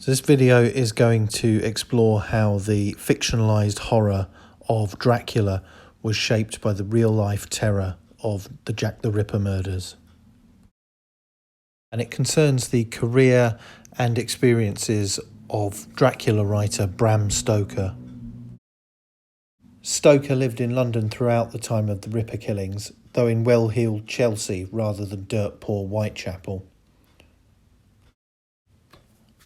So this video is going to explore how the fictionalized horror of Dracula was shaped by the real-life terror of the Jack the Ripper murders. And it concerns the career and experiences of Dracula writer Bram Stoker. Stoker lived in London throughout the time of the Ripper killings, though in well-heeled Chelsea rather than dirt-poor Whitechapel.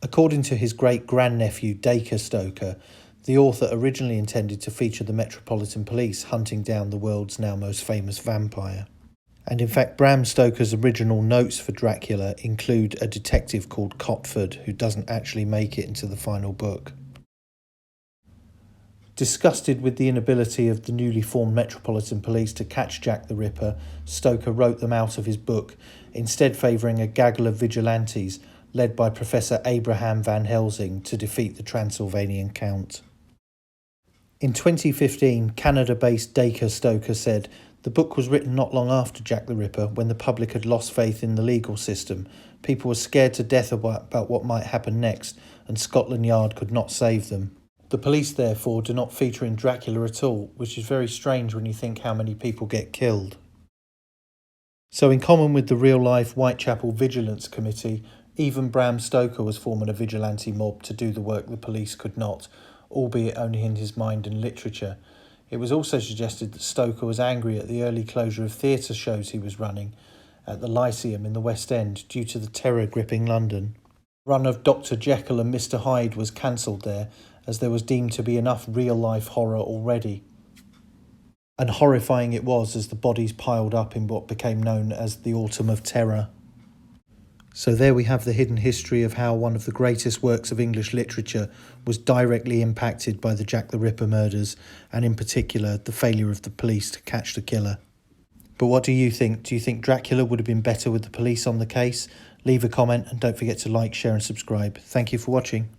According to his great-grandnephew Dacre Stoker, the author originally intended to feature the Metropolitan Police hunting down the world's now most famous vampire. And in fact, Bram Stoker's original notes for Dracula include a detective called Cotford, who doesn't actually make it into the final book. Disgusted with the inability of the newly formed Metropolitan Police to catch Jack the Ripper, Stoker wrote them out of his book, instead favouring a gaggle of vigilantes led by Professor Abraham Van Helsing to defeat the Transylvanian Count. In 2015, Canada-based Dacre Stoker said, "The book was written not long after Jack the Ripper, when the public had lost faith in the legal system. People were scared to death about what might happen next, and Scotland Yard could not save them. The police, therefore, do not feature in Dracula at all, which is very strange when you think how many people get killed." So in common with the real-life Whitechapel Vigilance Committee, even Bram Stoker was forming a vigilante mob to do the work the police could not, albeit only in his mind and literature. It was also suggested that Stoker was angry at the early closure of theatre shows he was running at the Lyceum in the West End due to the terror gripping London. The run of Dr. Jekyll and Mr. Hyde was cancelled there, as there was deemed to be enough real-life horror already. And horrifying it was as the bodies piled up in what became known as the Autumn of Terror. So there we have the hidden history of how one of the greatest works of English literature was directly impacted by the Jack the Ripper murders, and in particular the failure of the police to catch the killer. But what do you think? Do you think Dracula would have been better with the police on the case? Leave a comment and don't forget to like, share and subscribe. Thank you for watching.